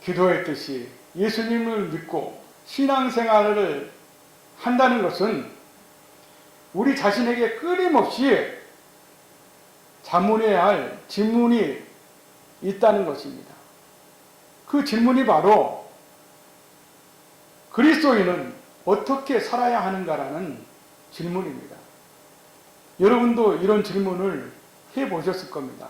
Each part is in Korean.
기도했듯이 예수님을 믿고 신앙생활을 한다는 것은 우리 자신에게 끊임없이 자문해야 할 질문이 있다는 것입니다. 그 질문이 바로 그리스도인은 어떻게 살아야 하는가라는 질문입니다. 여러분도 이런 질문을 해보셨을 겁니다.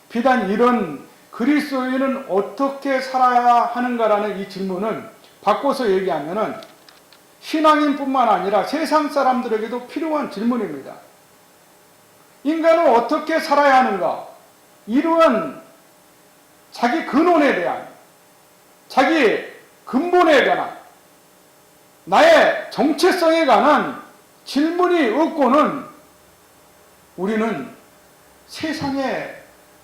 비단 이런 그리스도인은 어떻게 살아야 하는가라는 이 질문은 바꿔서 얘기하면은 신앙인뿐만 아니라 세상 사람들에게도 필요한 질문입니다. 인간은 어떻게 살아야 하는가? 이러한 자기 근원에 대한, 자기 근본에 관한, 나의 정체성에 관한 질문이 없고는 우리는 세상의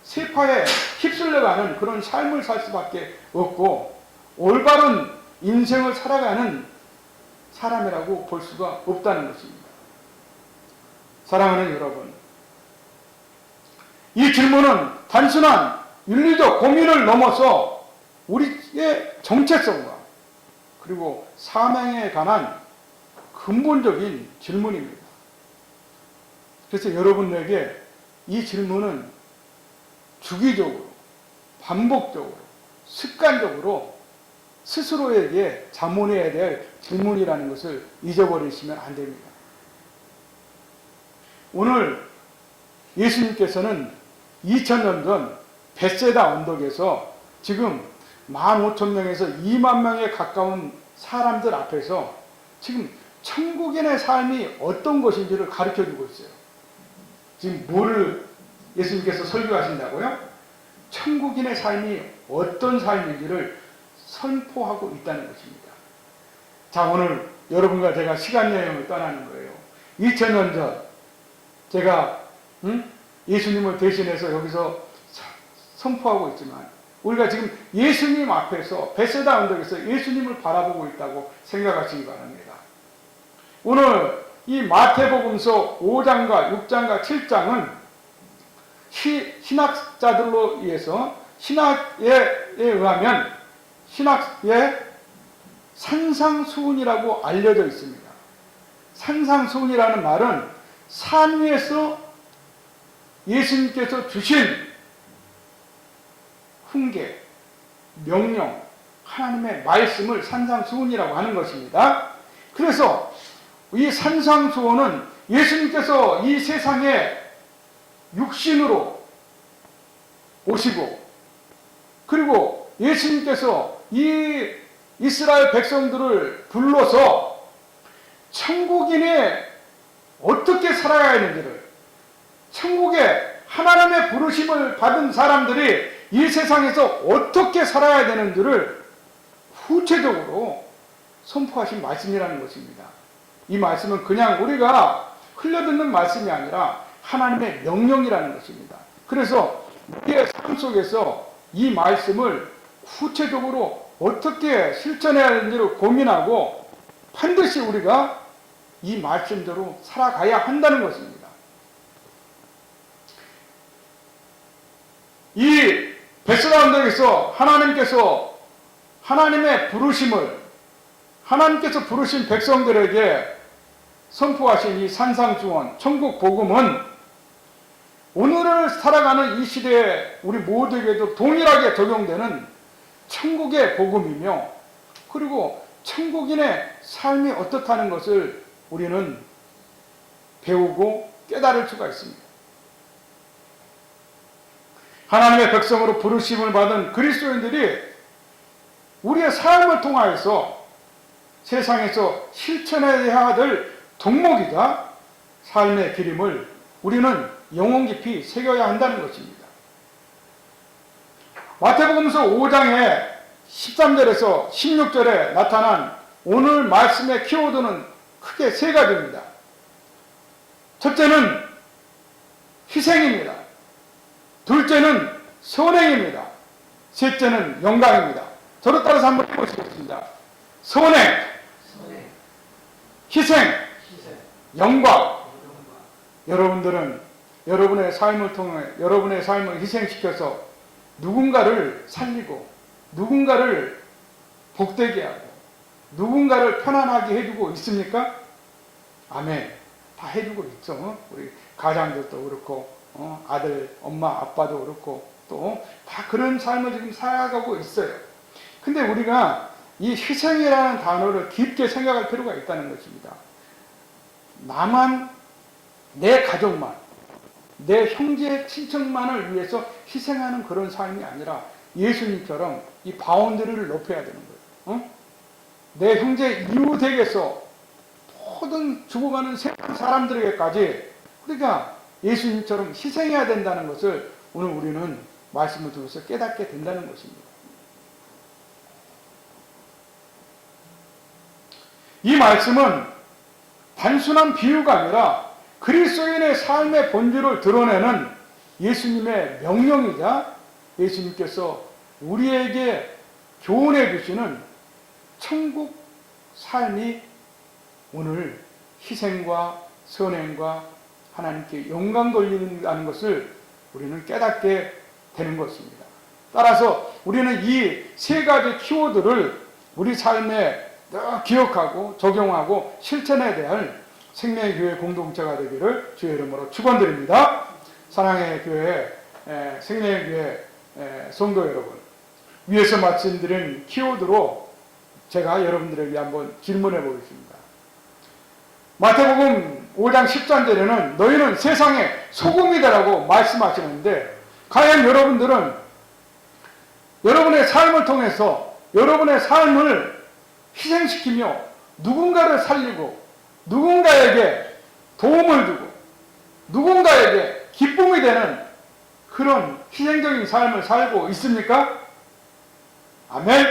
세파에 휩쓸려가는 그런 삶을 살 수밖에 없고 올바른 인생을 살아가는 사람이라고 볼 수가 없다는 것입니다. 사랑하는 여러분, 이 질문은 단순한 윤리적 고민을 넘어서 우리의 정체성과 그리고 사명에 관한 근본적인 질문입니다. 그래서 여러분에게 이 질문은 주기적으로, 반복적으로, 습관적으로 스스로에게 자문해야 될 질문이라는 것을 잊어버리시면 안 됩니다. 오늘 예수님께서는 2000년 전 벳세다 언덕에서 지금 15,000명에서 2만 명에 가까운 사람들 앞에서 지금 천국인의 삶이 어떤 것인지를 가르쳐주고 있어요. 지금 뭐를 예수님께서 설교하신다고요? 천국인의 삶이 어떤 삶인지를 선포하고 있다는 것입니다. 자, 오늘 여러분과 제가 시간 여행을 떠나는 거예요. 2000년 전 제가 예수님을 대신해서 여기서 선포하고 있지만 우리가 지금 예수님 앞에서 벳세다 언덕에서 예수님을 바라보고 있다고 생각하시기 바랍니다. 오늘 이 마태복음서 5장과 6장과 7장은 신학자들로 의해서 신학에 의하면 신학의 산상수훈이라고 알려져 있습니다. 산상수훈이라는 말은 산 위에서 예수님께서 주신 훈계, 명령, 하나님의 말씀을 산상수훈이라고 하는 것입니다. 그래서 이 산상수훈은 예수님께서 이 세상에 육신으로 오시고 그리고 예수님께서 이 이스라엘 백성들을 불러서 천국인이 어떻게 살아야 하는지를, 천국에 하나님의 부르심을 받은 사람들이 이 세상에서 어떻게 살아야 되는지를 구체적으로 선포하신 말씀이라는 것입니다. 이 말씀은 그냥 우리가 흘려듣는 말씀이 아니라 하나님의 명령이라는 것입니다. 그래서 우리의 삶 속에서 이 말씀을 구체적으로 어떻게 실천해야 하는지를 고민하고 반드시 우리가 이 말씀대로 살아가야 한다는 것입니다. 이 벳세다 언덕에서 하나님께서 하나님의 부르심을 하나님께서 부르신 백성들에게 선포하신 이 산상수훈, 천국 복음은 오늘을 살아가는 이 시대에 우리 모두에게도 동일하게 적용되는 천국의 복음이며 그리고 천국인의 삶이 어떻다는 것을 우리는 배우고 깨달을 수가 있습니다. 하나님의 백성으로 부르심을 받은 그리스도인들이 우리의 삶을 통하여서 세상에서 실천해야 될 덕목이자 삶의 기림을 우리는 영혼 깊이 새겨야 한다는 것입니다. 마태복음서 5장의 13절에서 16절에 나타난 오늘 말씀의 키워드는 크게 세 가지입니다. 첫째는 희생입니다. 둘째는 선행입니다. 셋째는 영광입니다. 저를 따라서 한번 해보시겠습니다. 선행, 희생, 영광. 여러분들은 여러분의 삶을 통해 여러분의 삶을 희생시켜서 누군가를 살리고 누군가를 복되게 하고 누군가를 편안하게 해주고 있습니까? 아멘. 다 해주고 있죠. 우리 가장들도 그렇고 아들, 엄마, 아빠도 그렇고 또 다 그런 삶을 지금 살아가고 있어요. 근데 우리가 이 희생이라는 단어를 깊게 생각할 필요가 있다는 것입니다. 나만, 내 가족만, 내 형제, 친척만을 위해서 희생하는 그런 삶이 아니라 예수님처럼 이 바운더리를 높여야 되는 거예요. 내 형제 이웃에게서 모든 죽어가는 세상 사람들에게까지 우리가 예수님처럼 희생해야 된다는 것을 오늘 우리는 말씀을 통해서 깨닫게 된다는 것입니다. 이 말씀은 단순한 비유가 아니라 그리스도인의 삶의 본질을 드러내는 예수님의 명령이자 예수님께서 우리에게 교훈해 주시는 천국 삶이 오늘 희생과 선행과 하나님께 영광 돌린다는 것을 우리는 깨닫게 되는 것입니다. 따라서 우리는 이 세 가지 키워드를 우리 삶에 기억하고 적용하고 실천해야 될 생명의 교회 공동체가 되기를 주의 이름으로 축원드립니다. 사랑의 교회, 생명의 교회 성도 여러분, 위에서 말씀드린 키워드로 제가 여러분들에게 한번 질문해 보겠습니다. 마태복음 5장 13절에는 너희는 세상의 소금이다라고 말씀하시는데, 과연 여러분들은 여러분의 삶을 통해서 여러분의 삶을 희생시키며 누군가를 살리고 누군가에게 도움을 주고 누군가에게 기쁨이 되는 그런 희생적인 삶을 살고 있습니까? 아멘?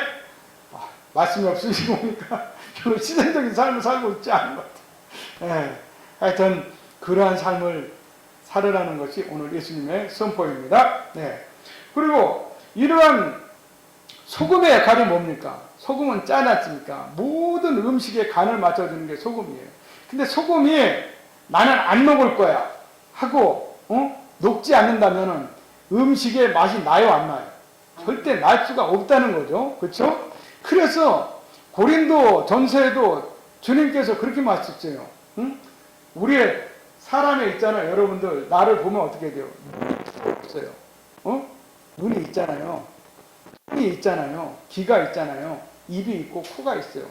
말씀이 없으시고 보니까 별로 희생적인 삶을 살고 있지 않은 것 같아요. 하여튼 그러한 삶을 살으라는 것이 오늘 예수님의 선포입니다. 그리고 이러한 소금의 역할이 뭡니까? 소금은 짜지 않습니까? 모든 음식에 간을 맞춰주는 게 소금이에요. 근데 소금이 나는 안 녹을 거야 하고 녹지 않는다면 음식의 맛이 나요, 안 나요? 절대 날 수가 없다는 거죠. 그렇죠? 그래서 고린도 전서에도 주님께서 그렇게 말씀하셨어요. 우리의 사람에 있잖아요. 여러분들 나를 보면 어떻게 돼요? 눈이 없어요. 눈이 있잖아요. 손이 있잖아요. 귀가 있잖아요. 입이 있고 코가 있어요.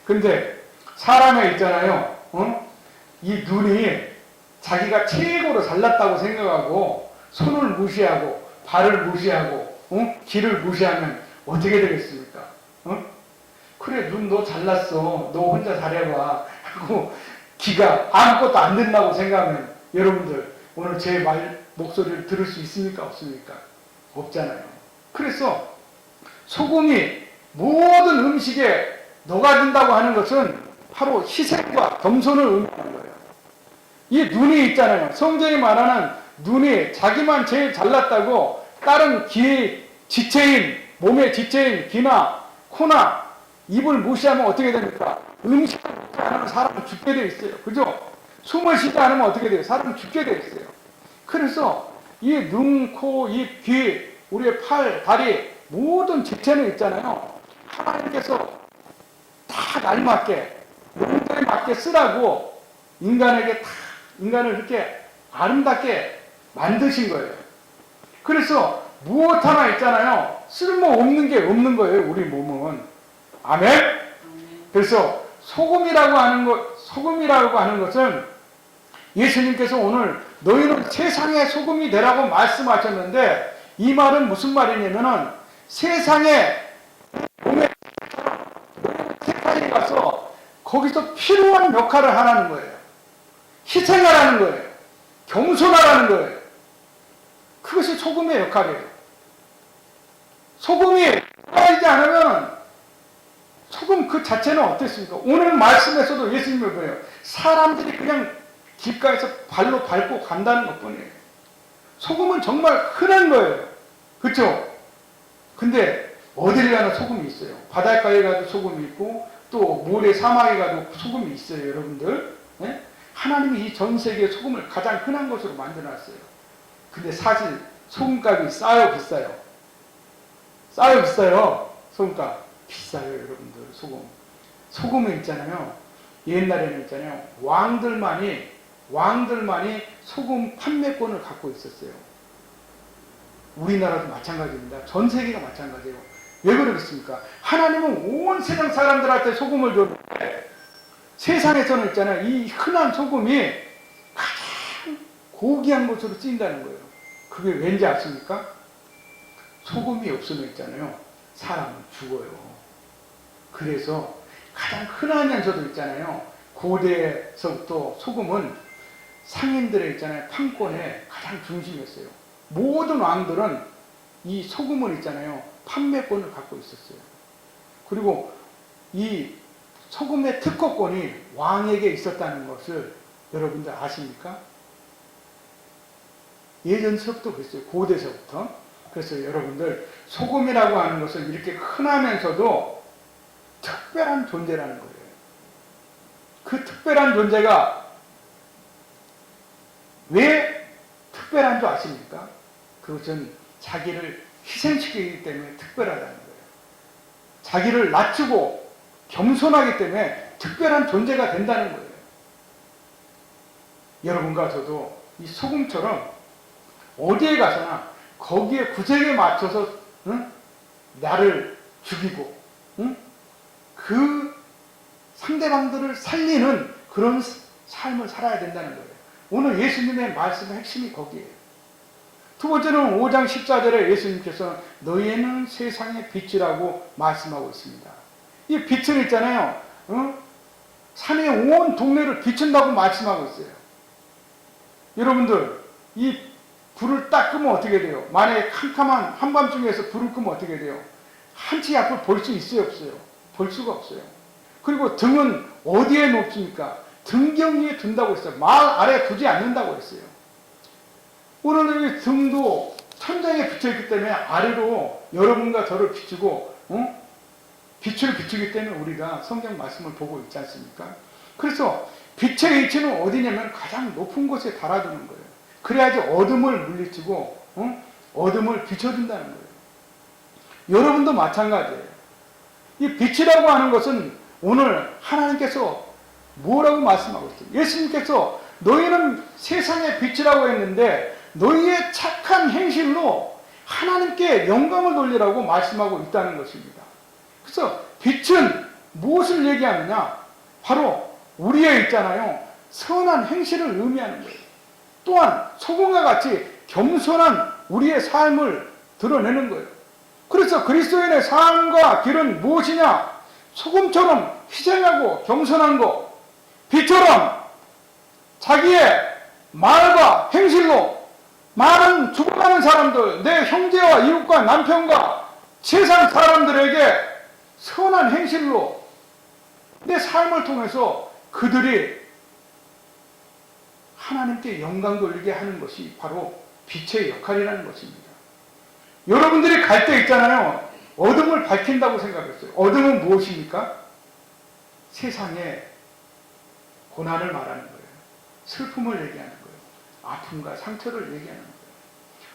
근데 사람에 있잖아요. 이 눈이 자기가 최고로 잘났다고 생각하고 손을 무시하고 발을 무시하고 귀를 무시하면 어떻게 되겠습니까? 그래, 눈 너 잘났어. 너 혼자 잘해봐 하고 귀가 아무것도 안 된다고 생각하면 여러분들 오늘 제 목소리를 들을 수 있습니까? 없습니까? 없잖아요. 그래서 소금이 모든 음식에 녹아든다고 하는 것은 바로 희생과 겸손을 의미하는 거예요. 이 눈이 있잖아요. 성경이 말하는 눈이 자기만 제일 잘났다고 다른 귀의 지체인, 몸의 지체인 귀나 코나 입을 무시하면 어떻게 됩니까? 음식을 먹지 않으면 사람은 죽게 되어 있어요. 그죠? 숨을 쉬지 않으면 어떻게 돼요? 사람은 죽게 되어 있어요. 그래서 이 눈, 코, 입, 귀, 우리의 팔, 다리 모든 지체는 있잖아요. 하나님께서 다 알맞게, 용도에 맞게 쓰라고 인간을 이렇게 아름답게 만드신 거예요. 그래서 무엇 하나 있잖아요. 쓸모없는 게 없는 거예요, 우리 몸은. 아멘? 그래서 소금이라고 하는 것은 예수님께서 오늘 너희는 세상의 소금이 되라고 말씀하셨는데, 이 말은 무슨 말이냐면은 세상에 몸에 세상에 가서 거기서 필요한 역할을 하라는 거예요. 희생하라는 거예요. 겸손하라는 거예요. 그것이 소금의 역할이에요. 소금이 빠지지 않으면 소금 그 자체는 어땠습니까? 오늘 말씀에서도 예수님을 보여요. 사람들이 그냥 길가에서 발로 밟고 간다는 것 뿐이에요. 소금은 정말 흔한 거예요. 그렇죠? 근데 어디를 가나 소금이 있어요. 바닷가에 가도 소금이 있고 또 모래 사막에 가도 소금이 있어요. 여러분들. 네? 하나님이 이 전 세계에 소금을 가장 흔한 것으로 만들어놨어요. 근데 사실 소금값이 싸요, 비싸요? 싸요, 비싸요? 소금값. 비싸요, 여러분들. 소금은 있잖아요. 옛날에는 있잖아요. 왕들만이 소금 판매권을 갖고 있었어요. 우리나라도 마찬가지입니다. 전 세계가 마찬가지예요. 왜 그러겠습니까? 하나님은 온 세상 사람들한테 소금을 줬는데 세상에서는 있잖아요. 이 흔한 소금이 가장 고귀한 것으로 쓰인다는 거예요. 그게 왠지 아십니까? 소금이 없으면 있잖아요. 사람은 죽어요. 그래서 가장 흔하면서도 있잖아요. 고대에서부터 소금은 상인들의 있잖아요. 판권의 가장 중심이었어요. 모든 왕들은 이 소금을 있잖아요. 판매권을 갖고 있었어요. 그리고 이 소금의 특허권이 왕에게 있었다는 것을 여러분들 아십니까? 예전서부터 그랬어요. 고대서부터. 그래서 여러분들 소금이라고 하는 것은 이렇게 흔하면서도 특별한 존재라는 거예요. 그 특별한 존재가 왜 특별한 줄 아십니까? 그것은 자기를 희생시키기 때문에 특별하다는 거예요. 자기를 낮추고 겸손하기 때문에 특별한 존재가 된다는 거예요. 여러분과 저도 이 소금처럼 어디에 가서나 거기에 구색에 맞춰서 나를 죽이고 그 상대방들을 살리는 그런 삶을 살아야 된다는 거예요. 오늘 예수님의 말씀의 핵심이 거기에요. 두 번째는 5장 14절에 예수님께서 너희는 세상의 빛이라고 말씀하고 있습니다. 이 빛은 있잖아요. 산의 온 동네를 비춘다고 말씀하고 있어요. 여러분들 이 불을 딱 끄면 어떻게 돼요? 만약에 캄캄한 한밤중에서 불을 끄면 어떻게 돼요? 한치 앞을 볼 수 있어요, 없어요? 볼 수가 없어요. 그리고 등은 어디에 놓습니까? 등경 위에 둔다고 했어요. 말 아래 두지 않는다고 했어요. 오늘은 이 등도 천장에 비춰있기 때문에 아래로 여러분과 저를 비추고 빛을 비추기 때문에 우리가 성경 말씀을 보고 있지 않습니까? 그래서 빛의 위치는 어디냐면 가장 높은 곳에 달아두는 거예요. 그래야지 어둠을 물리치고 어둠을 비춰준다는 거예요. 여러분도 마찬가지예요. 이 빛이라고 하는 것은 오늘 하나님께서 뭐라고 말씀하고 있어요? 예수님께서 너희는 세상의 빛이라고 했는데 너희의 착한 행실로 하나님께 영광을 돌리라고 말씀하고 있다는 것입니다. 그래서 빛은 무엇을 얘기하느냐? 바로 우리의 있잖아요. 선한 행실을 의미하는 거예요. 또한 소금과 같이 겸손한 우리의 삶을 드러내는 거예요. 그래서 그리스도인의 삶과 길은 무엇이냐? 소금처럼 희생하고 겸손한 것, 빛처럼 자기의 말과 행실로 많은 죽어가는 사람들, 내 형제와 이웃과 남편과 세상 사람들에게 선한 행실로 내 삶을 통해서 그들이 하나님께 영광 돌리게 하는 것이 바로 빛의 역할이라는 것입니다. 여러분들이 갈 때 있잖아요. 어둠을 밝힌다고 생각했어요. 어둠은 무엇입니까? 세상의 고난을 말하는 거예요. 슬픔을 얘기하는 거예요. 아픔과 상처를 얘기하는 거예요.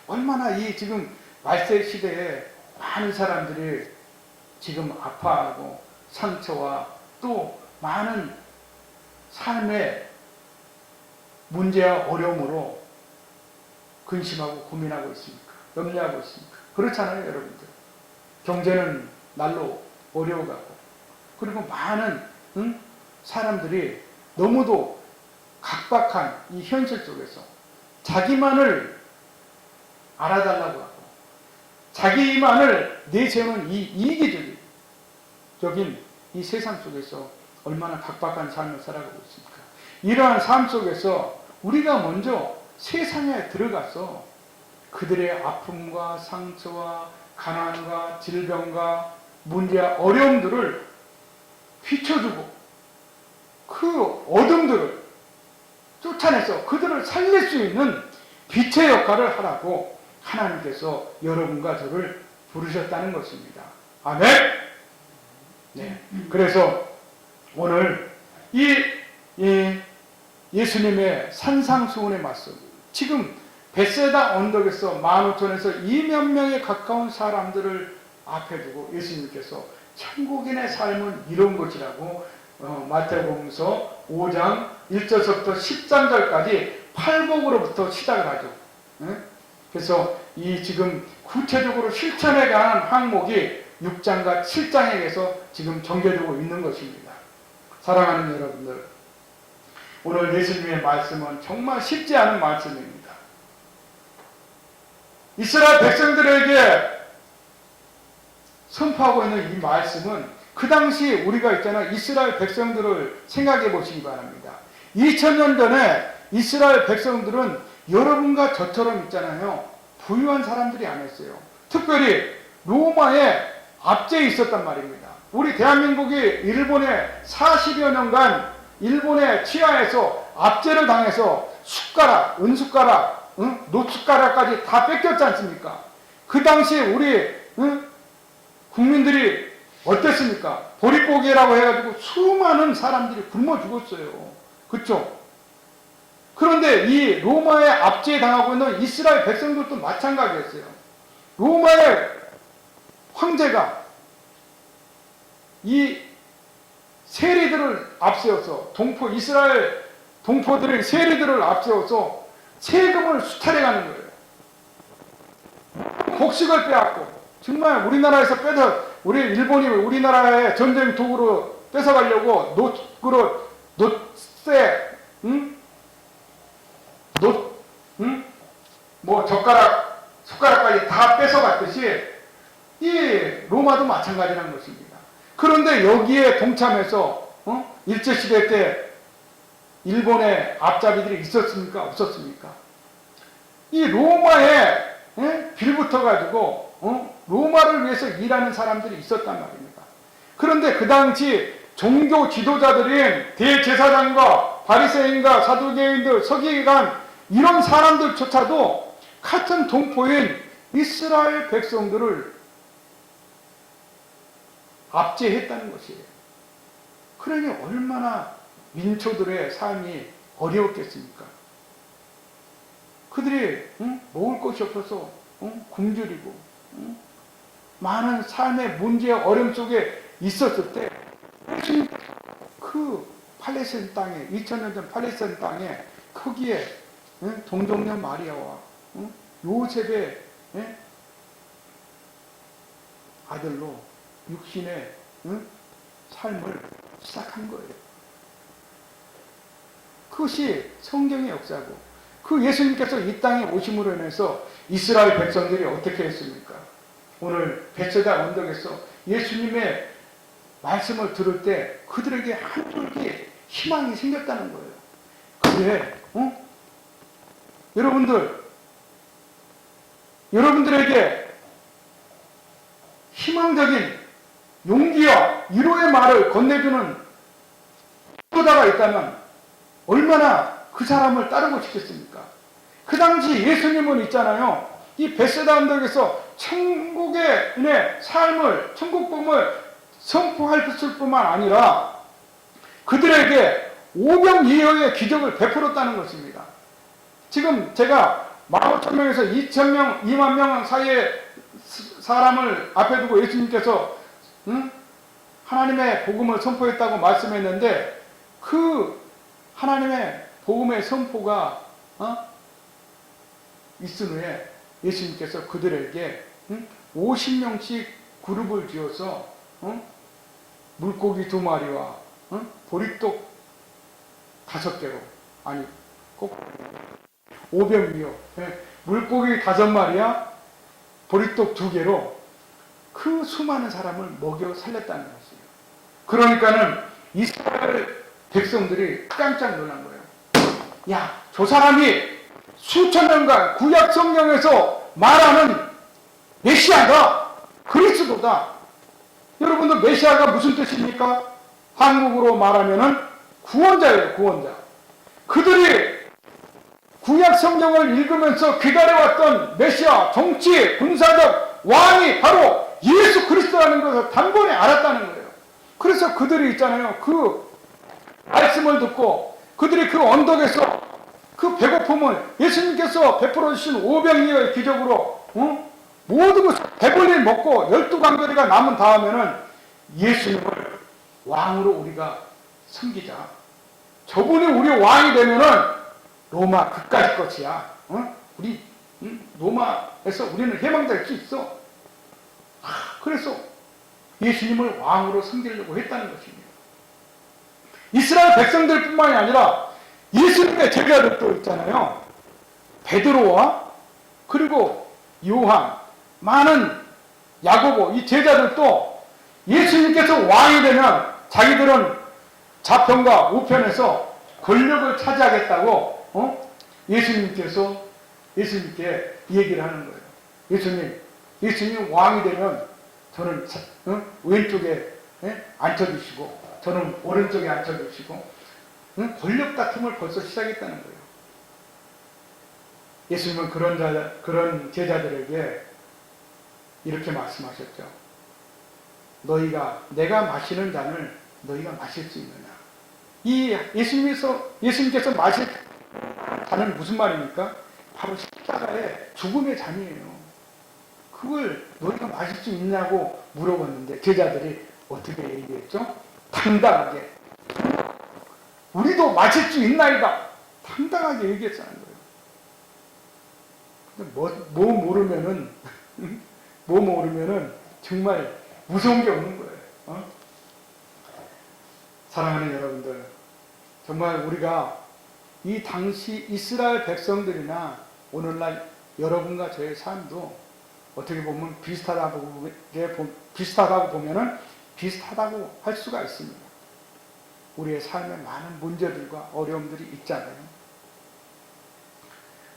얼마나 이 지금 말세 시대에 많은 사람들이 지금 아파하고 상처와 또 많은 삶의 문제와 어려움으로 근심하고 고민하고 있습니까? 염려하고 있습니까? 그렇잖아요, 여러분들. 경제는 날로 어려워가고, 그리고 많은 사람들이 너무도 각박한 이 현실 속에서 자기만을 알아달라고 하고 자기만을 내세우는 이 이기적인 이 세상 속에서 얼마나 각박한 삶을 살아가고 있습니까? 이러한 삶 속에서 우리가 먼저 세상에 들어가서 그들의 아픔과 상처와 가난과 질병과 문제와 어려움들을 비춰주고 그 어둠들을 쫓아내서 그들을 살릴 수 있는 빛의 역할을 하라고 하나님께서 여러분과 저를 부르셨다는 것입니다. 아멘. 네. 그래서 오늘 이 예수님의 산상수훈의 말씀, 지금 벳세다 언덕에서 15,000에서 2만 명에 가까운 사람들을 앞에 두고 예수님께서 천국인의 삶은 이런 것이라고 마태복음서 5장 1절부터 13절까지 팔복으로부터 시작을 하죠. 그래서 이 지금 구체적으로 실천해가는 항목이 6장과 7장에서 지금 전개되고 있는 것입니다. 사랑하는 여러분들, 오늘 예수님의 말씀은 정말 쉽지 않은 말씀입니다. 이스라엘 백성들에게 선포하고 있는 이 말씀은 그 당시 우리가 있잖아요. 이스라엘 백성들을 생각해 보시기 바랍니다. 2000년 전에 이스라엘 백성들은 여러분과 저처럼 있잖아요. 부유한 사람들이 아니었어요. 특별히 로마의 압제에 있었단 말입니다. 우리 대한민국이 일본의 40여 년간 일본의 치하에서 압제를 당해서 숟가락, 은숟가락, 노숟가락까지 다 뺏겼지 않습니까? 그 당시에 우리 국민들이 어땠습니까? 보릿고개라고 해가지고 수많은 사람들이 굶어 죽었어요. 그렇죠? 그런데 이 로마의 압제에 당하고 있는 이스라엘 백성들도 마찬가지였어요. 로마의 황제가 이 세리들을 앞세워서 이스라엘 동포들의 세리들을 앞세워서 세금을 수탈해가는 거예요. 곡식을 빼앗고 정말 우리나라에서 우리 일본이 우리나라의 전쟁 도구로 뺏어가려고 놋새, 젓가락, 숟가락까지 다 뺏어갔듯이 이 로마도 마찬가지라는 것입니다. 그런데 여기에 동참해서 일제시대 때 일본의 앞잡이들이 있었습니까? 없었습니까? 이 로마에 빌붙어가지고 로마를 위해서 일하는 사람들이 있었단 말입니다. 그런데 그 당시 종교 지도자들인 대제사장과 바리새인과 사두개인들, 서기관 이런 사람들조차도 같은 동포인 이스라엘 백성들을 압제했다는 것이에요. 그러니 얼마나 민초들의 삶이 어려웠겠습니까? 그들이 먹을 것이 없어서 굶주리고 많은 삶의 문제와 어려움 속에 있었을 때 그 팔레스타인 땅에 2000년 전 팔레스타인 땅에 거기에 동정녀 마리아와 요셉의 아들로 육신의 삶을 시작한 거예요. 그것이 성경의 역사고 그 예수님께서 이 땅에 오심으로 인해서 이스라엘 백성들이 어떻게 했습니까? 오늘 벳세다 언덕에서 예수님의 말씀을 들을 때 그들에게 한 줄기 희망이 생겼다는 거예요. 그래, 여러분들에게 희망적인 용기와 위로의 말을 건네주는 지도자가 있다면 얼마나 그 사람을 따르고 싶겠습니까? 그 당시 예수님은 있잖아요. 이 벳세다 언덕에서 천국의 삶을, 천국복음을 선포했을 뿐만 아니라 그들에게 오병이어의 기적을 베풀었다는 것입니다. 지금 제가 15,000명에서 2,000명, 2만 명 사이의 사람을 앞에 두고 예수님께서 하나님의 복음을 선포했다고 말씀했는데 그 하나님의 복음의 선포가 있은 후에 예수님께서 그들에게 50명씩 그룹을 지어서 물고기 2마리와 보리떡 5개로 아니 꼭 500이요. 물고기 5마리와 보리떡 2개로 그 수많은 사람을 먹여 살렸다는 것이에요. 그러니까는 이스라엘 백성들이 깜짝 놀란 거예요. 야, 저 사람이 수천 년간 구약 성경에서 말하는 메시아다, 그리스도다. 여러분들 메시아가 무슨 뜻입니까? 한국으로 말하면은 구원자예요, 구원자. 그들이 구약 성경을 읽으면서 기다려왔던 메시아, 정치, 군사적 왕이 바로 예수 그리스도라는 것을 단번에 알았다는 거예요. 그래서 그들이 있잖아요. 그 말씀을 듣고 그들이 그 언덕에서 그 배고픔을 예수님께서 베풀어 주신 오병이어의 기적으로 모든 것을 배불리 먹고 12광저리가 남은 다음에는 예수님을 왕으로 우리가 섬기자. 저분이 우리 왕이 되면은 로마 그까짓 것이야. 우리 로마에서 우리는 해방될 수 있어. 그래서 예수님을 왕으로 섬기려고 했다는 것입니다. 이스라엘 백성들뿐만이 아니라 예수님의 제자들도 있잖아요. 베드로와 그리고 요한, 많은 야고보, 이 제자들도 예수님께서 왕이 되면 자기들은 좌편과 우편에서 권력을 차지하겠다고 예수님께 얘기를 하는 거예요. 예수님 왕이 되면 저는 왼쪽에 앉혀주시고 저는 오른쪽에 앉혀주시고 권력 다툼을 벌써 시작했다는 거예요. 예수님은 그런 제자들에게 이렇게 말씀하셨죠. 내가 마시는 잔을 너희가 마실 수 있느냐. 이 예수님께서 마실 잔은 무슨 말입니까? 바로 십자가의 죽음의 잔이에요. 그걸 너희가 마실 수 있냐고 물어봤는데 제자들이 어떻게 얘기했죠? 당당하게. 우리도 마실 수 있나이다. 당당하게 얘기했다는 거예요. 근데 뭐 모르면은 정말 무서운 게 없는 거예요. 사랑하는 여러분들, 정말 우리가 이 당시 이스라엘 백성들이나 오늘날 여러분과 저의 삶도 어떻게 보면 비슷하다고 보면은 비슷하다고 할 수가 있습니다. 우리의 삶에 많은 문제들과 어려움들이 있잖아요.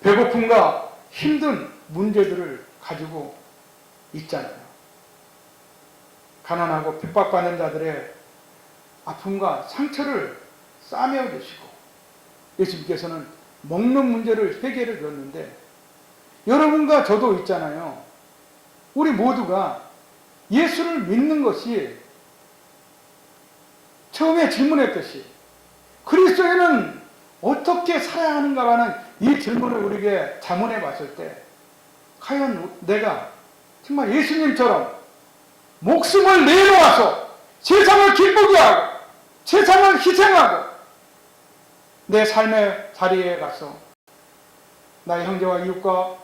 배고픔과 힘든 문제들을 가지고 있잖아요. 가난하고 핍박받는 자들의 아픔과 상처를 싸매어 주시고 예수님께서는 먹는 문제를 해결해 줬는데 여러분과 저도 있잖아요. 우리 모두가 예수를 믿는 것이 처음에 질문했듯이 그리스도인은 어떻게 살아야 하는가라는 이 질문을 우리에게 자문해 봤을 때 과연 내가 정말 예수님처럼 목숨을 내놓아서 세상을 기쁘게 하고 세상을 희생하고 내 삶의 자리에 가서 나의 형제와 이웃과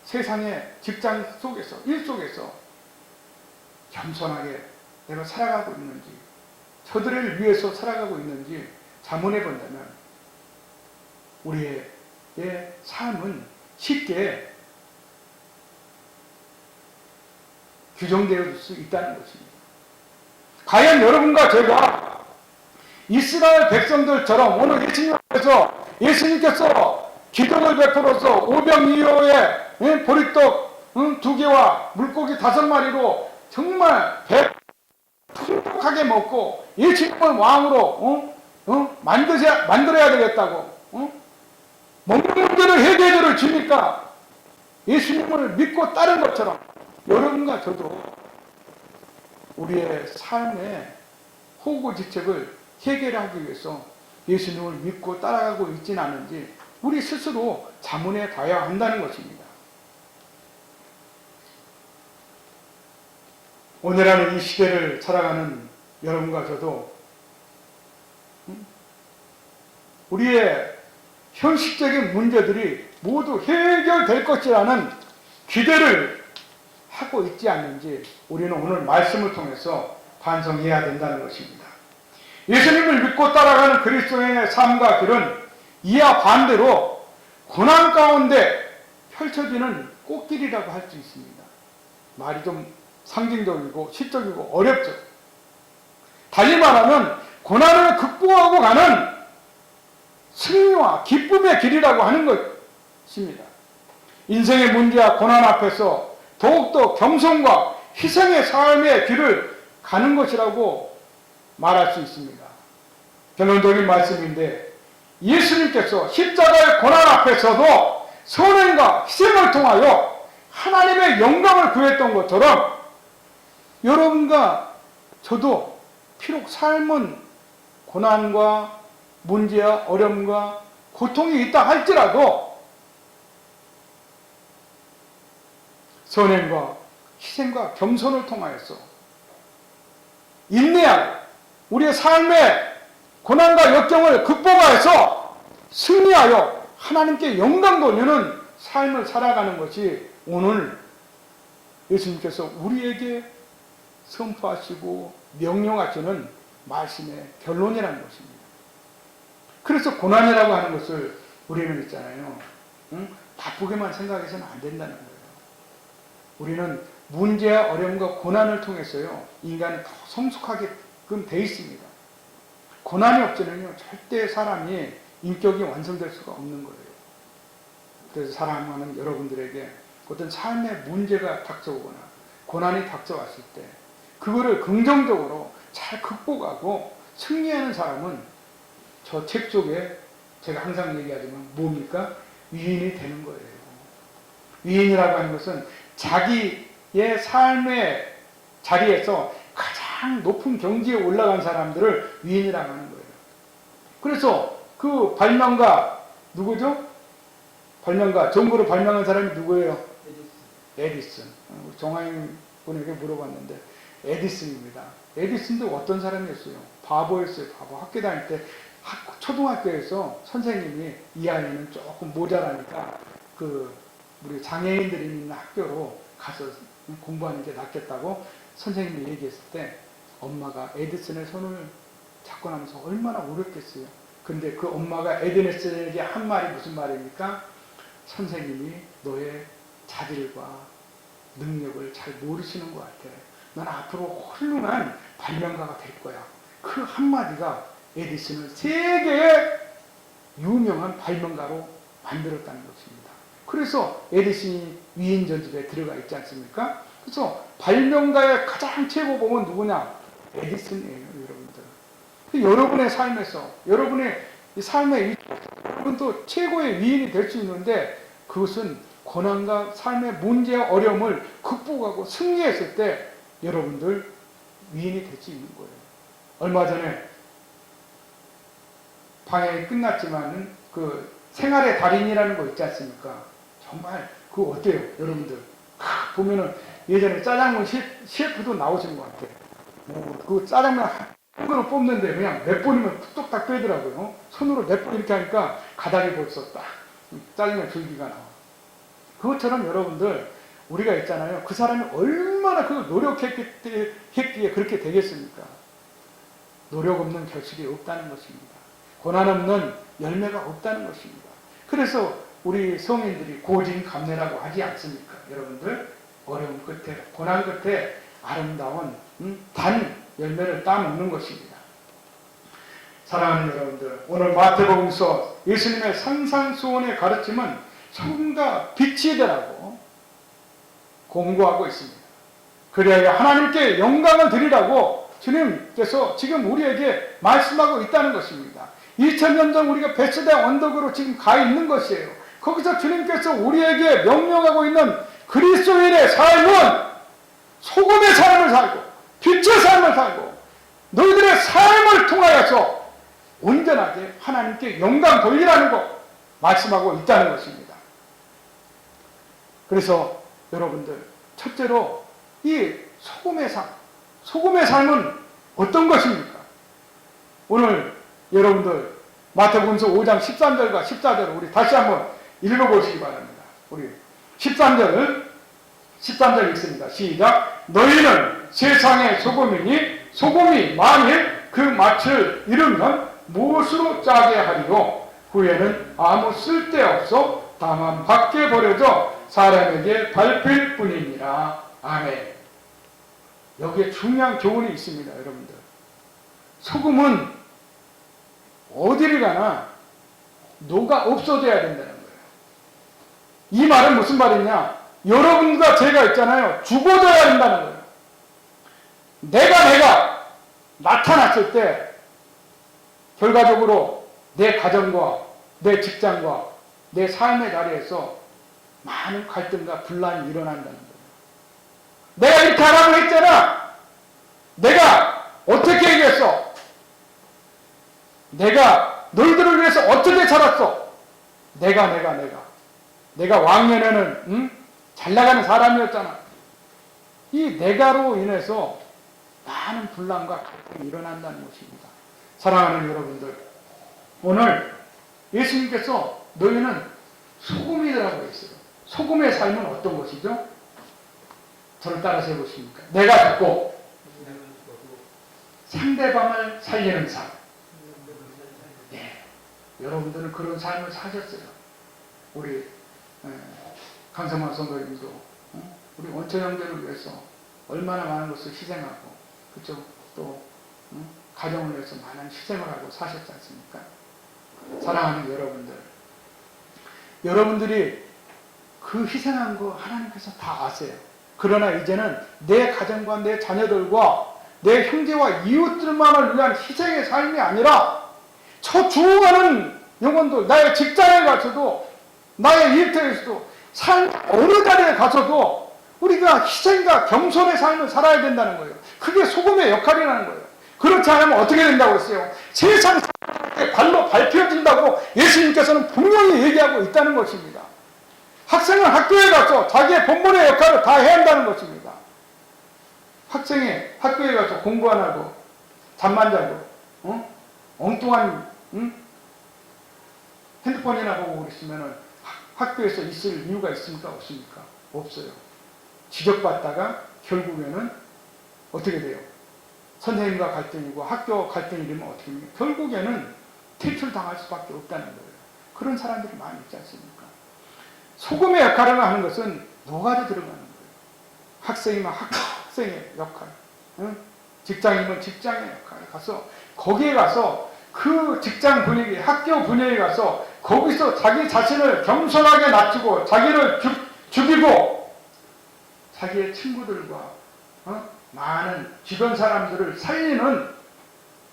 세상의 직장 속에서 일 속에서 겸손하게 내가 살아가고 있는지 저들을 위해서 살아가고 있는지 자문해 본다면 우리의 삶은 쉽게 규정되어질 수 있다는 것입니다. 과연 여러분과 제가 이스라엘 백성들처럼 오늘 예수님 앞에서 예수님께서 기도를 베풀어서 오병이어의 보리떡 2개와 물고기 5마리로 정말 풍족하게 먹고 예수님을 왕으로 만들어야 되겠다고 먹는 문제를 해결을 주니까 예수님을 믿고 따른 것처럼 여러분과 저도 우리의 삶의 호구지책을 해결하기 위해서 예수님을 믿고 따라가고 있지는 않은지 우리 스스로 자문해 봐야 한다는 것입니다. 오늘날의 이 시대를 살아가는 여러분과 저도 우리의 현실적인 문제들이 모두 해결될 것이라는 기대를 하고 있지 않는지 우리는 오늘 말씀을 통해서 반성해야 된다는 것입니다. 예수님을 믿고 따라가는 그리스도인의 삶과 길은 이와 반대로 고난 가운데 펼쳐지는 꽃길이라고 할 수 있습니다. 말이 좀 상징적이고 시적이고 어렵죠. 달리 말하면 고난을 극복하고 가는 승리와 기쁨의 길이라고 하는 것입니다. 인생의 문제와 고난 앞에서 더욱더 겸손과 희생의 삶의 길을 가는 것이라고 말할 수 있습니다. 결론적인 말씀인데 예수님께서 십자가의 고난 앞에서도 선행과 희생을 통하여 하나님의 영광을 구했던 것처럼 여러분과 저도 비록 삶은 고난과 문제와 어려움과 고통이 있다 할지라도 선행과 희생과 겸손을 통하여서 인내하고 우리의 삶의 고난과 역경을 극복하여서 승리하여 하나님께 영광 돌리는 삶을 살아가는 것이 오늘 예수님께서 우리에게 선포하시고 명령하시는 말씀의 결론이라는 것입니다. 그래서 고난이라고 하는 것을 우리는 있잖아요. 바쁘게만 생각해서는 안 된다는 거예요. 우리는 문제와 어려움과 고난을 통해서요, 인간은 더 성숙하게끔 되어 있습니다. 고난이 없으면요, 절대 사람이 인격이 완성될 수가 없는 거예요. 그래서 사랑하는 여러분들에게 어떤 삶의 문제가 닥쳐오거나 고난이 닥쳐왔을 때 그거를 긍정적으로 잘 극복하고 승리하는 사람은 저 책 속에 제가 항상 얘기하지만 뭡니까? 위인이 되는 거예요. 위인이라고 하는 것은 자기의 삶의 자리에서 가장 높은 경지에 올라간 사람들을 위인이라고 하는 거예요. 그래서 그 발명가 누구죠? 발명가, 정보를 발명한 사람이 누구예요? 에디슨. 정하인 분에게 물어봤는데 에디슨입니다. 에디슨도 어떤 사람이었어요? 바보였어요. 바보. 학교 다닐 때 초등학교에서 선생님이 이 아이는 조금 모자라니까 우리 장애인들이 있는 학교로 가서 공부하는 게 낫겠다고 선생님이 얘기했을 때 엄마가 에디슨의 손을 잡고 나면서 얼마나 울었겠어요. 근데 그 엄마가 에디슨에게 한 말이 무슨 말입니까? 선생님이 너의 자질과 능력을 잘 모르시는 것 같아. 넌 앞으로 훌륭한 발명가가 될 거야. 그 한마디가 에디슨을 세계의 유명한 발명가로 만들었다는 것입니다. 그래서 에디슨이 위인 전집에 들어가 있지 않습니까? 그래서 발명가의 가장 최고봉은 누구냐? 에디슨이에요, 여러분들. 여러분의 삶에서, 여러분의 삶의 여러분도 최고의 위인이 될 수 있는데 그것은 고난과 삶의 문제와 어려움을 극복하고 승리했을 때 여러분들 위인이 될 수 있는 거예요. 얼마 전에 방향이 끝났지만 그 생활의 달인이라는 거 있지 않습니까? 정말 그거 어때요, 여러분들? 보면은 예전에 짜장면 셰프도 나오시는 것 같아요. 그 짜장면 한 그릇 뽑는데 그냥 몇 번이면 뚝뚝딱 빼더라고요. 손으로 몇 번 이렇게 하니까 가닥이 벌써 딱 짜장면 줄기가 나와. 그것처럼 여러분들 우리가 있잖아요. 그 사람이 얼마나 그걸 노력했기에 그렇게 되겠습니까? 노력 없는 결실이 없다는 것입니다. 고난 없는 열매가 없다는 것입니다. 그래서 우리 성인들이 고진감래라고 하지 않습니까? 여러분들 어려움 끝에 고난 끝에 아름다운 단 열매를 따먹는 것입니다. 사랑하는 여러분들, 오늘 마태복음서 예수님의 산상수훈의 가르침은 소금과 빛이 되라고 공고하고 있습니다. 그래야 하나님께 영광을 드리라고 주님께서 지금 우리에게 말씀하고 있다는 것입니다. 2000년 전 우리가 베스다 언덕으로 지금 가 있는 것이에요. 거기서 주님께서 우리에게 명령하고 있는 그리스도인의 삶은 소금의 삶을 살고 빛의 삶을 살고 너희들의 삶을 통하여서 온전하게 하나님께 영광 돌리라는 것 말씀하고 있다는 것입니다. 그래서 여러분들 첫째로 이 소금의 삶은 어떤 것입니까? 오늘 여러분들 마태복음서 5장 13절과 14절을 우리 다시 한번 읽어보시기 바랍니다. 우리 13절 읽습니다. 시작. 너희는 세상의 소금이니 소금이 만일 그 맛을 잃으면 무엇으로 짜게 하리요? 후에는 아무 쓸데없어 다만 밖에 버려져 사람에게 밟힐 뿐이니라. 아멘. 여기에 중요한 교훈이 있습니다, 여러분들. 소금은 어디를 가나 녹아 없어져야 된다는 거예요. 이 말은 무슨 말이냐? 여러분과 제가 있잖아요. 죽어져야 된다는 거예요. 내가 나타났을 때 결과적으로 내 가정과 내 직장과 내 삶의 자리에서 많은 갈등과 분란이 일어난다는 거예요. 내가 이렇게 하라고 했잖아. 내가 어떻게 얘기했어? 내가 너희들을 위해서 어떻게 살았어? 내가 왕년에는 잘 나가는 사람이었잖아. 이 내가로 인해서 많은 분란과 갈등이 일어난다는 것입니다. 사랑하는 여러분들, 오늘 예수님께서 너희는 소금이라고 했어요. 소금의 삶은 어떤 것이죠? 저를 따라서 해보십니까? 내가 듣고 상대방을 살리는 삶. 네. 여러분들은 그런 삶을 사셨어요. 우리 강성만 선생님도 우리 원초 형제를 위해서 얼마나 많은 것을 희생하고, 그쵸? 또 가정을 위해서 많은 희생을 하고 사셨지 않습니까? 사랑하는 여러분들, 여러분들이 그 희생한 거 하나님께서 다 아세요. 그러나 이제는 내 가정과 내 자녀들과 내 형제와 이웃들만을 위한 희생의 삶이 아니라 저 죽어가는 영혼들, 나의 직장에 가서도, 나의 일터에서도, 삶 어느 자리에 가서도 우리가 희생과 겸손의 삶을 살아야 된다는 거예요. 그게 소금의 역할이라는 거예요. 그렇지 않으면 어떻게 된다고 했어요? 세상 사람에게 발로 밟혀진다고 예수님께서는 분명히 얘기하고 있다는 것입니다. 학생은 학교에 가서 자기의 본문의 역할을 다 해야 한다는 것입니다. 학생이 학교에 가서 공부 안 하고 잠만 자고 엉뚱한 핸드폰이나 보고 그랬으면 학교에서 있을 이유가 있습니까? 없습니까? 없어요. 지적받다가 결국에는 어떻게 돼요? 선생님과 갈등이고 학교 갈등이 되면 어떻게 됩니까? 결국에는 퇴출당할 수밖에 없다는 거예요. 그런 사람들이 많이 있지 않습니까? 소금의 역할을 하는 것은 노가리 들어가는 거예요. 학생이면 학생의 역할, 직장이면 직장의 역할에 가서, 거기에 가서 그 직장 분위기, 학교 분위기에 가서 거기서 자기 자신을 겸손하게 낮추고 자기를 죽이고 자기의 친구들과 많은 주변 사람들을 살리는,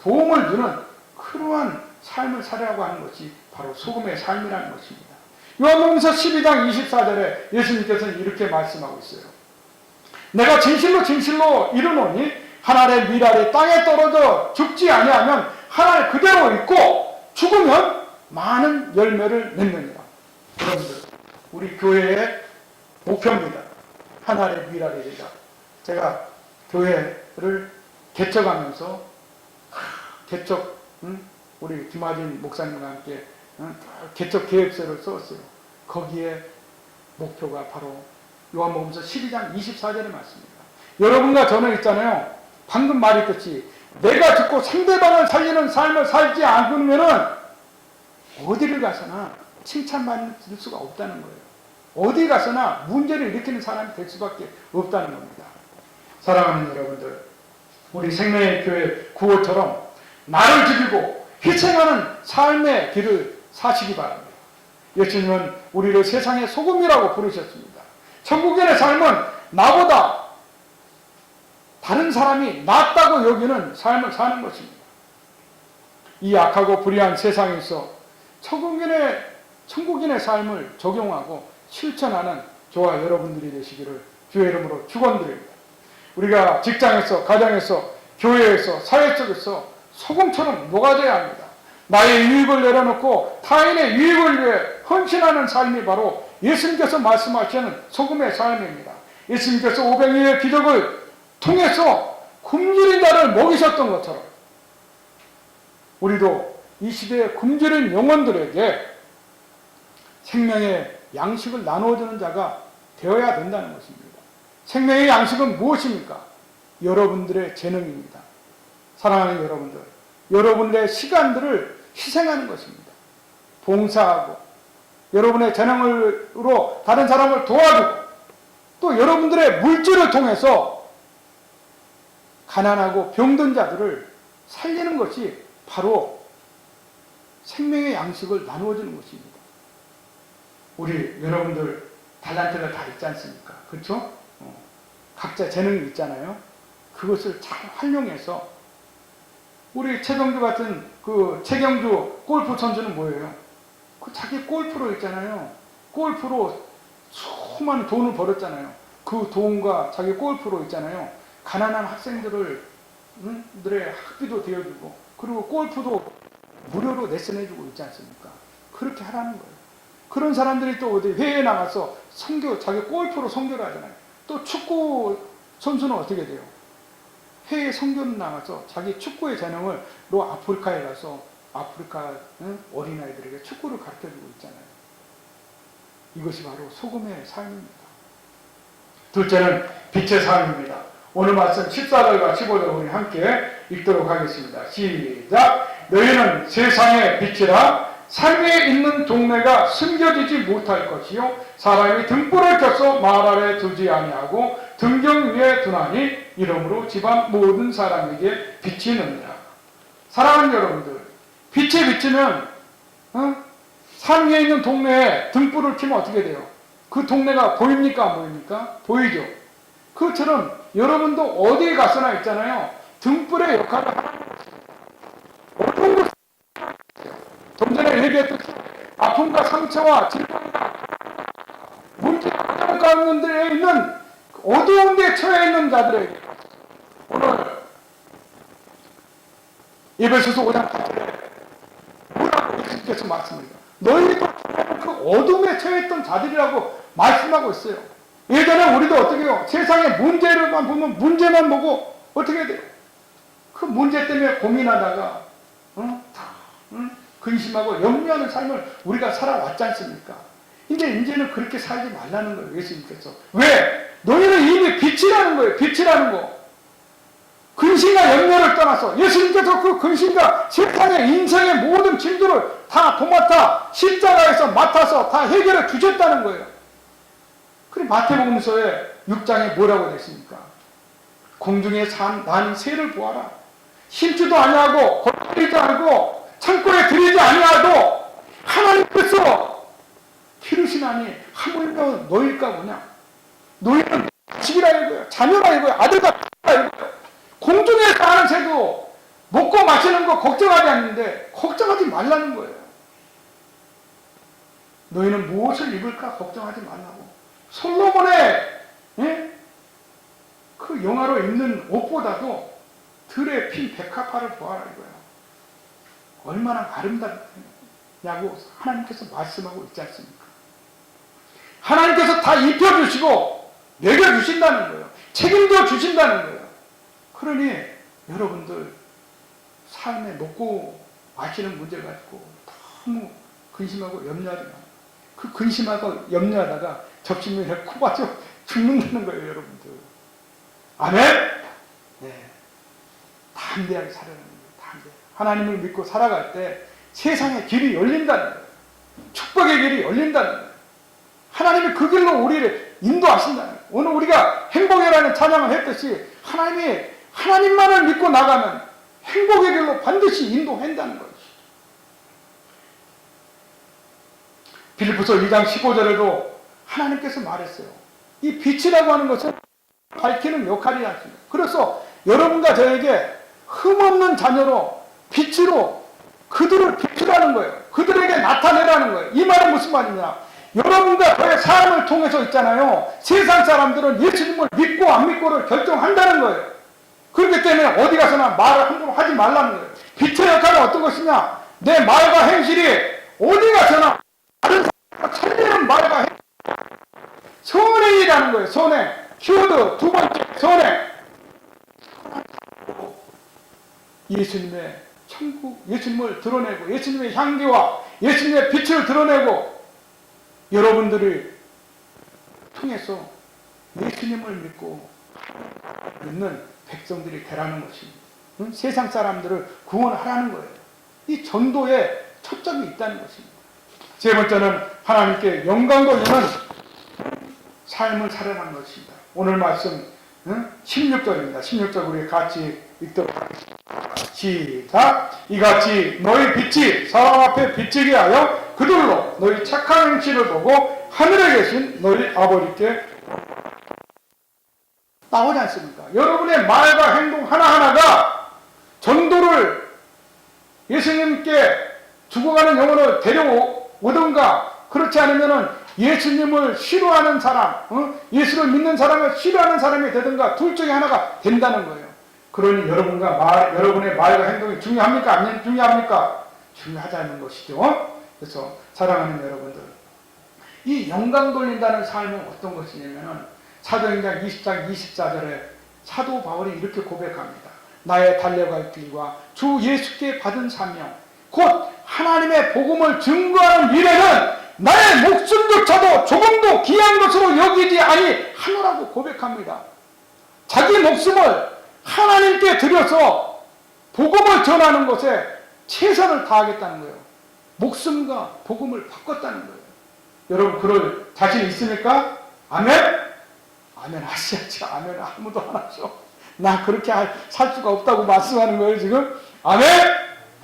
도움을 주는 그러한 삶을 살아가고 하는 것이 바로 소금의 삶이라는 것입니다. 요한복음서 12장 24절에 예수님께서는 이렇게 말씀하고 있어요. 내가 진실로 진실로 이르노니 한 알의 밀알이 땅에 떨어져 죽지 아니하면 한 알 그대로 있고 죽으면 많은 열매를 맺느니라. 여러분들, 우리 교회의 목표입니다. 한 알의 밀알이 되자. 제가 교회를 개척하면서 우리 김하진 목사님과 함께 개척 계획서를 썼어요. 거기에 목표가 바로 요한복음서 12장 24절의 말씀입니다. 여러분과 저는 있잖아요. 방금 말했듯이 내가 듣고 상대방을 살리는 삶을 살지 않으면 어디를 가서나 칭찬받을 수가 없다는 거예요. 어디 가서나 문제를 일으키는 사람이 될 수밖에 없다는 겁니다. 사랑하는 여러분들, 우리 생명의 교회 구호처럼 나를 죽이고 희생하는 삶의 길을 사시기 바랍니다. 예수님은 우리를 세상의 소금이라고 부르셨습니다. 천국인의 삶은 나보다 다른 사람이 낫다고 여기는 삶을 사는 것입니다. 이 악하고 불의한 세상에서 천국인의 삶을 적용하고 실천하는 저와 여러분들이 되시기를 주의 이름으로 축원드립니다. 우리가 직장에서, 가정에서, 교회에서, 사회 속에서 소금처럼 녹아져야 합니다. 나의 유익을 내려놓고 타인의 유익을 위해 헌신하는 삶이 바로 예수님께서 말씀하시는 소금의 삶입니다. 예수님께서 500여의 기적을 통해서 굶주린 자를 먹이셨던 것처럼 우리도 이 시대의 굶주린 영혼들에게 생명의 양식을 나누어주는 자가 되어야 된다는 것입니다. 생명의 양식은 무엇입니까? 여러분들의 재능입니다. 사랑하는 여러분들, 여러분들의 시간들을 희생하는 것입니다. 봉사하고 여러분의 재능으로 다른 사람을 도와주고 또 여러분들의 물질을 통해서 가난하고 병든 자들을 살리는 것이 바로 생명의 양식을 나누어주는 것입니다. 우리 여러분들 달란트가 다 있지 않습니까? 그렇죠? 각자 재능이 있잖아요. 그것을 잘 활용해서 우리 최경주 같은 최경주 골프 선수는 뭐예요? 그 자기 골프로 있잖아요. 골프로 수많은 돈을 벌었잖아요. 그 돈과 자기 골프로 있잖아요. 가난한 학생들의 학비도 되어주고 그리고 골프도 무료로 레슨해주고 있지 않습니까? 그렇게 하라는 거예요. 그런 사람들이 또 어디 회의에 나가서 자기 골프로 선교를 하잖아요. 또 축구 선수는 어떻게 돼요? 해외 선교를 나가서 자기 축구의 재능으로 아프리카에 가서 아프리카 어린아이들에게 축구를 가르쳐주고 있잖아요. 이것이 바로 소금의 삶입니다. 둘째는 빛의 삶입니다. 오늘 말씀 14절과 15절 우리 함께 읽도록 하겠습니다. 시작. 너희는 세상의 빛이라. 삶에 있는 동네가 숨겨지지 못할 것이요 사람이 등불을 켜서 말 아래 두지 아니하고 등경 위에 두나니 이러므로 집안 모든 사람에게 빛이 있느니라. 사랑하는 여러분들, 빛에 비치면 산 위에 있는 동네에 등불을 켜면 어떻게 돼요? 그 동네가 보입니까 안 보입니까? 보이죠. 그것처럼 여러분도 어디에 가서나 있잖아요. 등불의 역할을 하는 것입니다. 좀 전에 얘기했듯이 아픔과 상처와 질병과 문제가 가운데 에 있는 어두운 데 처해 있는 자들에게 오늘 에베소서 5장 8절에 뭐라고 예수님께서 말씀합니다. 너희도 그 어둠에 처해있던 자들이라고 말씀하고 있어요. 예전에 우리도 어떻게 해요? 세상의 문제를만 보면 문제만 보고 어떻게 해야 돼요? 그 문제 때문에 고민하다가 근심하고 염려하는 삶을 우리가 살아왔지 않습니까? 이제는 그렇게 살지 말라는 거예요. 예수님께서. 왜? 너희는 이미 빛이라는 거예요. 빛이라는 거. 근심과 염려를 떠나서 예수님께서 그 근심과 세상의 인생의 모든 짐들을 다 도맡아 십자가에서 맡아서 다 해결해 주셨다는 거예요. 그리고 마태복음서에 6장에 뭐라고 됐습니까? 공중에 난 새를 보아라. 심지도 아니하고 거두리지 않고 창고에 들이지 아니하도 하나님께서 기르시나니 하물며 너희일까 보냐. 너희는 자식이라 이거예요. 자녀라 이거예요. 아들과 딸이라 이거예요. 공중에 사는 새도 먹고 마시는 거 걱정하지 않는데 걱정하지 말라는 거예요. 너희는 무엇을 입을까 걱정하지 말라고. 솔로몬의 그 영화로 입는 옷보다도 들에 핀 백합화를 보아라 이거예요. 얼마나 아름답냐고 하나님께서 말씀하고 있지 않습니까? 하나님께서 다 입혀주시고 먹여주신다는 거예요. 책임져 주신다는 거예요. 그러니 여러분들 삶에 먹고 마시는 문제 가지고 너무 근심하고 염려하지 마요. 그 근심하고 염려하다가 접시면에 코 빠져 죽는다는 거예요, 여러분들. 아멘? 네. 담대하게 살아가는 거예요, 담대. 하나님을 믿고 살아갈 때 세상의 길이 열린다는 거예요. 축복의 길이 열린다는 거예요. 하나님이 그 길로 우리를 인도하신다는 거예요. 오늘 우리가 행복이라는 찬양을 했듯이 하나님만을 믿고 나가면 행복의 길로 반드시 인도한다는 거예요. 빌립보서 2장 15절에도 하나님께서 말했어요. 이 빛이라고 하는 것은 밝히는 역할이 않습니다. 그래서 여러분과 저에게 흠없는 자녀로 빛으로 그들을 비추라는 거예요. 그들에게 나타내라는 거예요. 이 말은 무슨 말이냐? 여러분과 저의 삶을 통해서 있잖아요. 세상 사람들은 예수님을 믿고 안 믿고를 결정한다는 거예요. 그렇기 때문에 어디 가서나 말을 함부로 하지 말라는 거예요. 빛의 역할은 어떤 것이냐? 내 말과 행실이 어디 가서나 다른 사람과 살리는 말과 행실. 선행이라는 거예요. 선행. 키워드 두 번째 선행. 예수님의 천국, 예수님을 드러내고 예수님의 향기와 예수님의 빛을 드러내고 여러분들을 통해서 예수님을 믿고 믿는 백성들이 되라는 것입니다. 세상 사람들을 구원하라는 거예요. 이 전도에 초점이 있다는 것입니다. 세 번째는 하나님께 영광 돌리는 삶을 살아가는 것입니다. 오늘 말씀 16절입니다. 16절 우리 같이 읽도록 하겠습니다. 시작. 이같이 너희 빛이 사람 앞에 비치게 하여 그들로 너희 착한 행실을 보고 하늘에 계신 너희 아버지께 나오지 않습니까? 여러분의 말과 행동 하나하나가 전도를 예수님께 죽어가는 영혼을 데려오든가 그렇지 않으면 예수님을 싫어하는 사람, 예수를 믿는 사람을 싫어하는 사람이 되든가 둘 중에 하나가 된다는 거예요. 그러니 여러분의 말과 행동이 중요합니까? 안 중요합니까? 중요하다는 것이죠. 그래서 사랑하는 여러분들, 이 영광 돌린다는 삶은 어떤 것이냐면 사도행전 20장 24절에 사도 바울이 이렇게 고백합니다. 나의 달려갈 길과 주 예수께 받은 사명, 곧 하나님의 복음을 증거하는 미래는 나의 목숨조차도 조금도 귀한 것으로 여기지 아니하노라고 고백합니다. 자기 목숨을 하나님께 드려서 복음을 전하는 것에 최선을 다하겠다는 거예요. 목숨과 복음을 바꿨다는 거예요. 여러분 그럴 자신 있습니까? 아멘? 아멘 하셔야죠. 아멘 아무도 안 하죠. 나 그렇게 살 수가 없다고 말씀하는 거예요 지금. 아멘?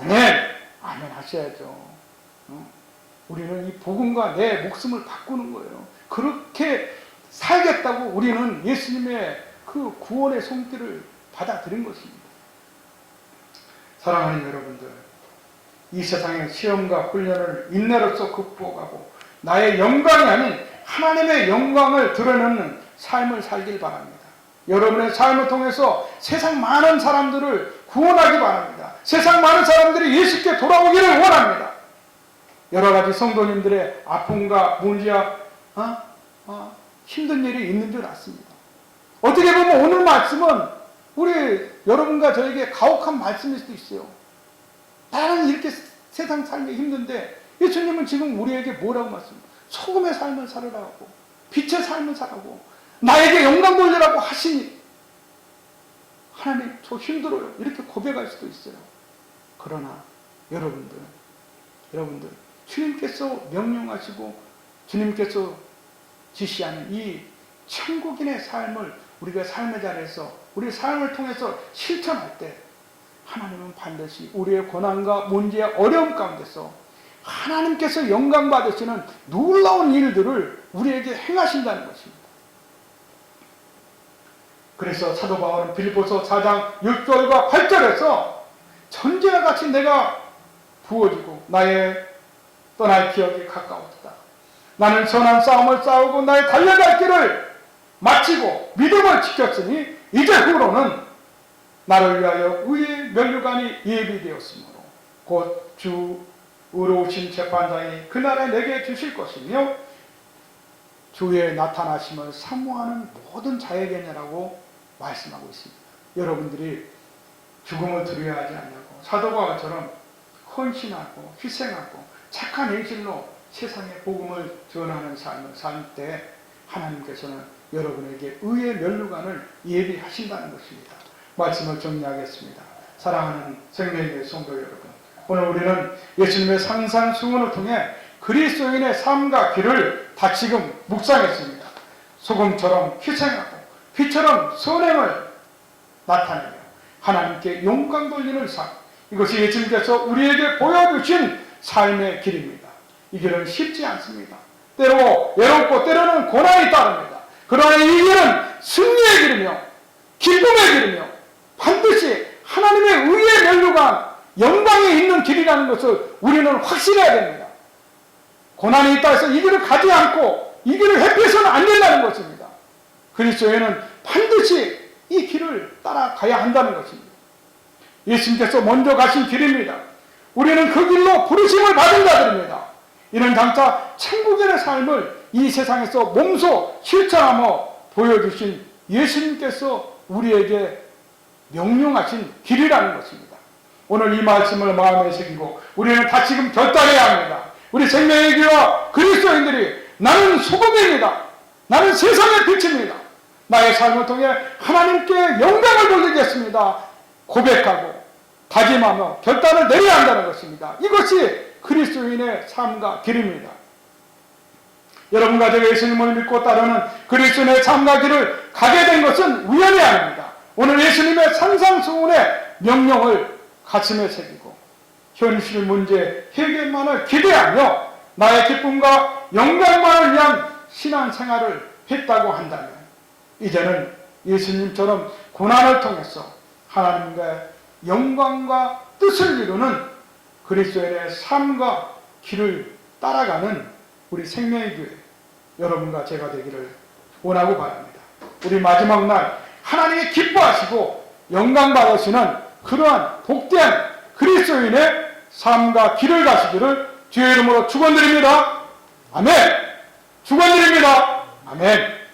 아멘. 아멘 하셔야죠. 우리는 이 복음과 내 목숨을 바꾸는 거예요. 그렇게 살겠다고 우리는 예수님의 그 구원의 손길을 받아들인 것입니다. 사랑하는 여러분들, 이 세상의 시험과 훈련을 인내로서 극복하고 나의 영광이 아닌 하나님의 영광을 드러내는 삶을 살길 바랍니다. 여러분의 삶을 통해서 세상 많은 사람들을 구원하기 바랍니다. 세상 많은 사람들이 예수께 돌아오기를 원합니다. 여러 가지 성도님들의 아픔과 문제와 힘든 일이 있는 줄 알습니다. 어떻게 보면 오늘 말씀은 우리 여러분과 저에게 가혹한 말씀일 수도 있어요. 나는 이렇게 세상 삶이 힘든데 예수님은 지금 우리에게 뭐라고 말씀합니까? 소금의 삶을 살으라고, 빛의 삶을 살라고, 나에게 영광 돌리라고 하시니 하나님 저 힘들어요 이렇게 고백할 수도 있어요. 그러나 여러분들 주님께서 명령하시고 주님께서 지시하는 이 천국인의 삶을 우리가 삶의 자리에서 우리 삶을 통해서 실천할 때 하나님은 반드시 우리의 고난과 문제와 어려움 가운데서 하나님께서 영광 받으시는 놀라운 일들을 우리에게 행하신다는 것입니다. 그래서 사도 바울은 빌립보서 4장 6절과 8절에서 전제와 같이 내가 부어지고 나의 떠날 기억이 가까웠다. 나는 선한 싸움을 싸우고 나의 달려갈 길을 마치고 믿음을 지켰으니 이제 후로는 나를 위하여 의의 면류관이 예비되었으므로 곧 주 의로우신 재판장이 그날에 내게 주실 것이며 주의 나타나심을 사모하는 모든 자에게냐라고 말씀하고 있습니다. 여러분들이 죽음을 두려워하지 않냐고 사도 바울처럼 헌신하고 희생하고 착한 행실로 세상의 복음을 전하는 삶을 살 때 하나님께서는 여러분에게 의의 면류관을 예비하신다는 것입니다. 말씀을 정리하겠습니다. 사랑하는 생명의 성도 여러분, 오늘 우리는 예수님의 산상수훈을 통해 그리스도인의 삶과 길을 다시금 묵상했습니다. 소금처럼 희생하고 빛처럼 선행을 나타내며 하나님께 영광 돌리는 삶, 이것이 예수님께서 우리에게 보여주신 삶의 길입니다. 이 길은 쉽지 않습니다. 때로 외롭고 때로는 고난이 따릅니다. 그러나 이 길은 승리의 길이며 기쁨의 길이며 반드시 하나님의 의의 면류관 영광이 있는 길이라는 것을 우리는 확신해야 됩니다. 고난이 있다 해서 이 길을 가지 않고 이 길을 회피해서는 안 된다는 것입니다. 그리스도인은 반드시 이 길을 따라가야 한다는 것입니다. 예수님께서 먼저 가신 길입니다. 우리는 그 길로 부르심을 받은 자들입니다. 이는 장차 천국인의 삶을 이 세상에서 몸소 실천하며 보여주신 예수님께서 우리에게 명령하신 길이라는 것입니다. 오늘 이 말씀을 마음에 새기고 우리는 다시금 결단해야 합니다. 우리 생명의 교회와 그리스도인들이 나는 소금입니다. 나는 세상의 빛입니다. 나의 삶을 통해 하나님께 영광을 돌리겠습니다. 고백하고 다짐하며 결단을 내려야 한다는 것입니다. 이것이 그리스도인의 삶과 길입니다. 여러분과 제가 예수님을 믿고 따르는 그리스도인의 삶과 길을 가게 된 것은 우연이 아닙니다. 오늘 예수님의 산상수훈의 명령을 가슴에 새기고 현실 문제 해결만을 기대하며 나의 기쁨과 영광만을 위한 신앙생활을 했다고 한다면 이제는 예수님처럼 고난을 통해서 하나님과의 영광과 뜻을 이루는 그리스도인의 삶과 길을 따라가는 우리 생명의 교회 여러분과 제가 되기를 원하고 바랍니다. 우리 마지막 날 하나님이 기뻐하시고 영광 받으시는 그러한 복된 그리스도인의 삶과 길을 가시기를 주의 이름으로 축원드립니다. 아멘. 축원드립니다. 아멘.